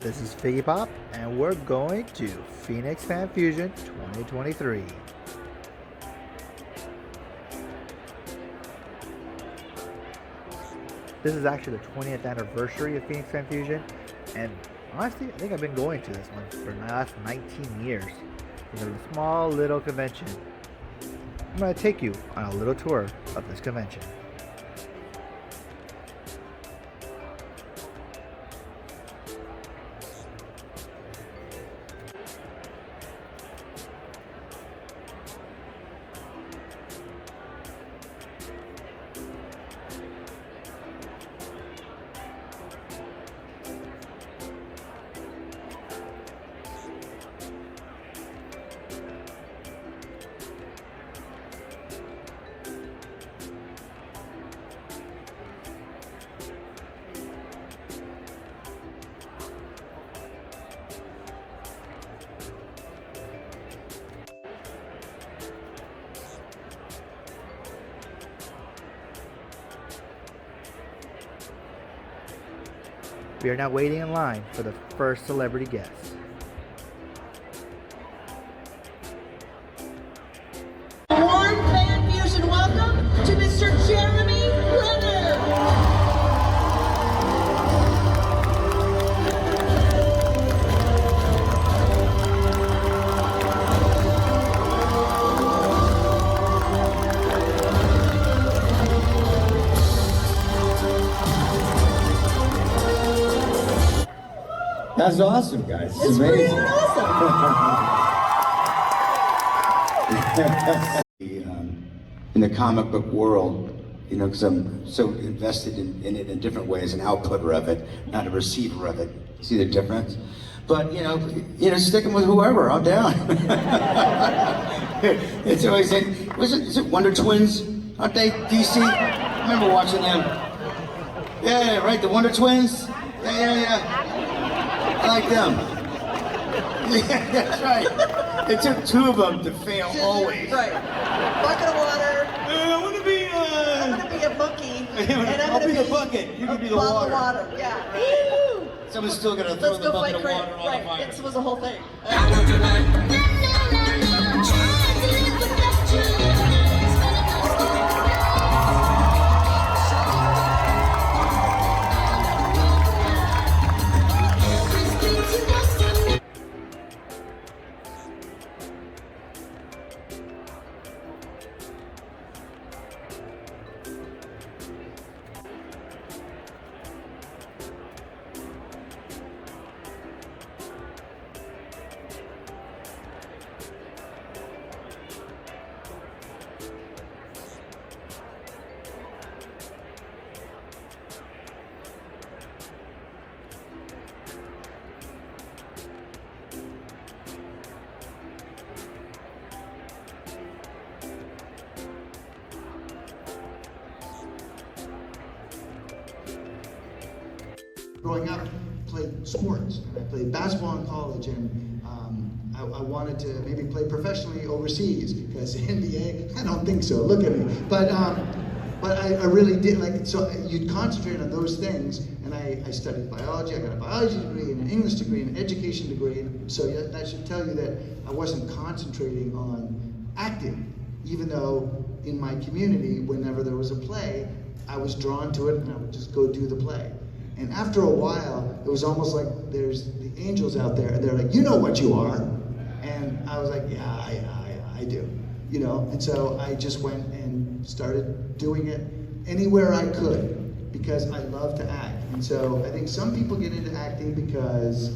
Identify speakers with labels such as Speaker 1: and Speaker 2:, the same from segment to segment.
Speaker 1: This is Figgy Pop, and we're going to Phoenix Fan Fusion 2023. This is actually the 20th anniversary of Phoenix Fan Fusion, and honestly, I think I've been going to this one for the last 19 years. It's a small little convention. I'm going to take you on a little tour of this convention. We are now waiting in line for the first celebrity guest.
Speaker 2: Warm Fan Fusion welcome to Mr. Jeremy Renner.
Speaker 3: That's awesome, guys. It's
Speaker 2: Pretty
Speaker 3: amazing.
Speaker 2: awesome.
Speaker 3: In the comic book world, you know, because I'm so invested in it in different ways, an outputter of it, not a receiver of it. See the difference? But you know, sticking with whoever, I'm down. It's always is it Wonder Twins? Aren't they DC? I remember watching them. Yeah, right, the Wonder Twins. Yeah. I like them. Yeah, that's right. It took two of them to fail always.
Speaker 2: Right. Bucket of water.
Speaker 3: I'm gonna be
Speaker 2: A monkey. And
Speaker 3: I'll be the bucket. You can be the
Speaker 2: bottle of
Speaker 3: water.
Speaker 2: water. Yeah. Woo!
Speaker 3: Someone's still gonna throw
Speaker 2: Let's
Speaker 3: the
Speaker 2: go
Speaker 3: bucket
Speaker 2: fight
Speaker 3: of
Speaker 2: Craig.
Speaker 3: water on
Speaker 2: Right.
Speaker 3: the fire.
Speaker 2: This was the whole thing.
Speaker 4: Growing up, I played sports, and I played basketball in college, and I wanted to maybe play professionally overseas, because NBA, I don't think so, look at me. But I really did, like, so you'd concentrate on those things, and I studied biology. I got a biology degree, and an English degree, and an education degree, so that should tell you that I wasn't concentrating on acting, even though in my community, whenever there was a play, I was drawn to it, and I would just go do the play. And after a while, it was almost like there's the angels out there, and they're like, you know what you are. And I was like, yeah, I do, you know? And so I just went and started doing it anywhere I could, because I love to act. And so I think some people get into acting because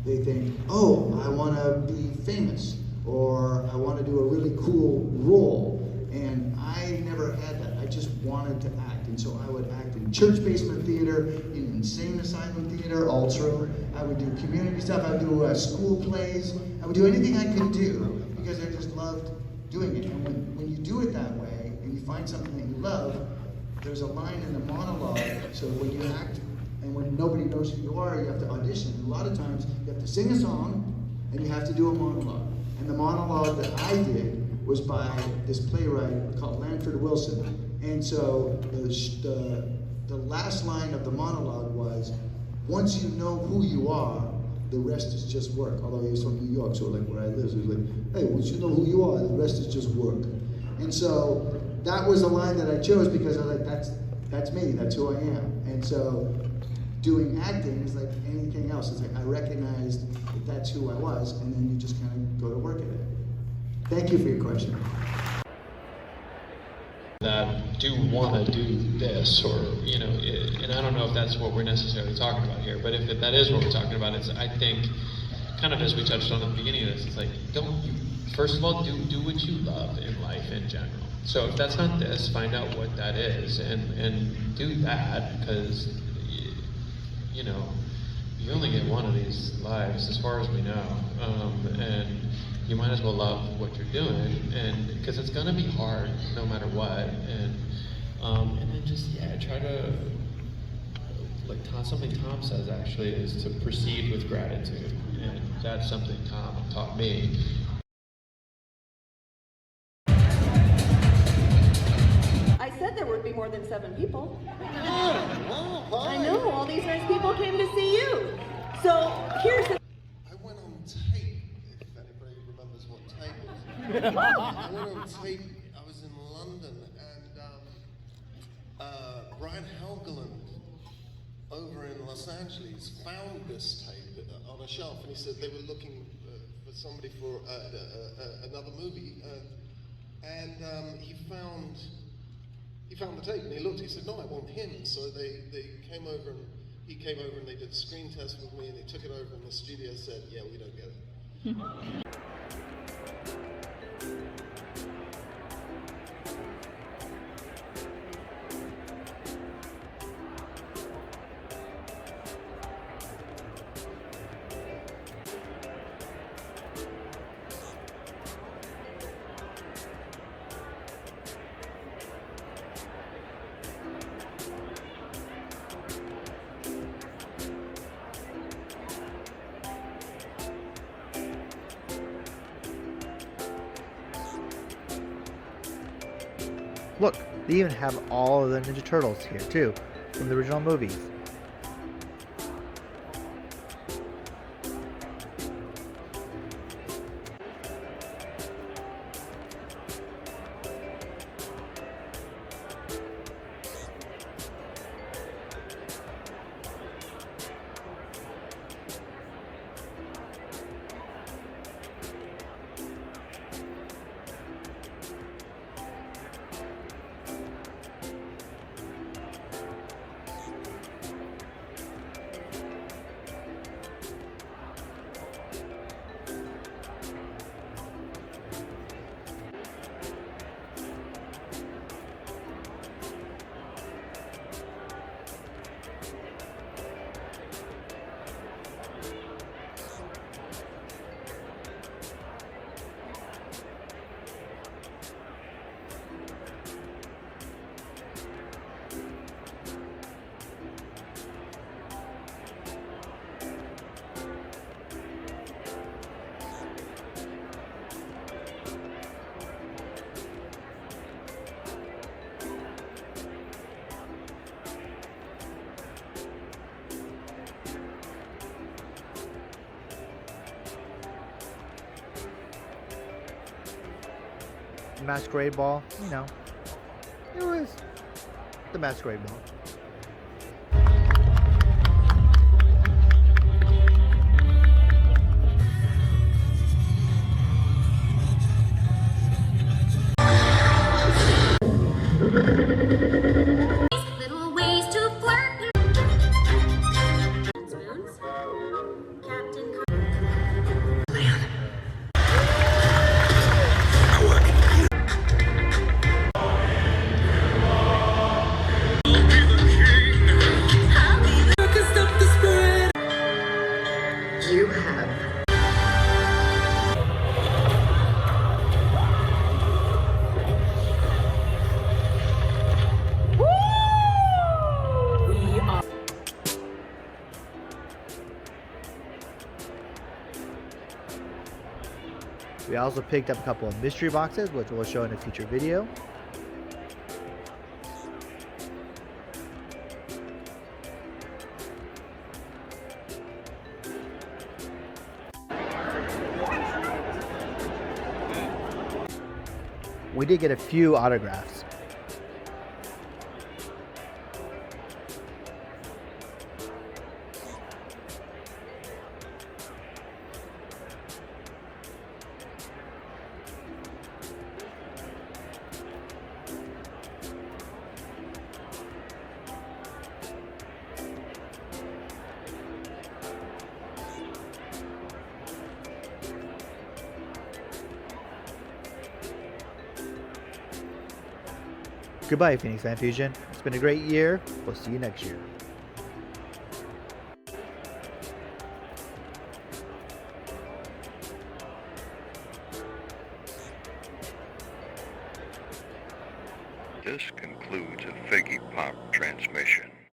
Speaker 4: they think, oh, I want to be famous, or I want to do a really cool role. And I never had that. I just wanted to act. And so I would act in church basement theater, in insane asylum theater, also. I would do community stuff. I would do school plays. I would do anything I could do, because I just loved doing it. And when you do it that way, and you find something that you love, there's a line in the monologue. So when you act, and when nobody knows who you are, you have to audition. And a lot of times, you have to sing a song, and you have to do a monologue. And the monologue that I did was by this playwright called Lanford Wilson. And so the last line of the monologue was, once you know who you are, the rest is just work. Although he was from New York, so like where I live, so he was like, hey, once you know who you are, the rest is just work. And so that was a line that I chose because I was like, that's me, that's who I am. And so doing acting is like anything else. It's like I recognized that that's who I was, and then you just kind of go to work at it. Thank you for your question.
Speaker 5: That do want to do this, or and I don't know if that's what we're necessarily talking about here, but if that is what we're talking about, it's, I think, kind of as we touched on at the beginning of this, it's like, first of all, do what you love in life in general. So if that's not this, find out what that is and do that, because you only get one of these lives, as far as we know, and you might as well love what you're doing, and because it's gonna be hard no matter what, and then just try to, like something Tom says actually is to proceed with gratitude, and that's something Tom taught me.
Speaker 2: I said there would be more than 7 people. I know, all these nice people came to see you. So here's the...
Speaker 6: I went on tape, if anybody remembers what tape is. I went on tape, I was in London, and Brian Helgeland over in Los Angeles found this tape on a shelf, and he said they were looking for somebody for another movie, and he found the tape, and he looked, he said, no, I want him. So they came over, and he came over, and they did a screen test with me, and they took it over, and the studio said, yeah, we don't get it.
Speaker 1: Look, they even have all of the Ninja Turtles here too, from the original movies. Masquerade Ball, it was the Masquerade Ball.
Speaker 7: Little ways to flirt. Spoons. Captain
Speaker 2: You have...
Speaker 1: We also picked up a couple of mystery boxes, which we'll show in a future video. we did get a few autographs. Goodbye, Phoenix Fan Fusion. It's been a great year. We'll see you next year.
Speaker 8: This concludes a Figgy Pop transmission.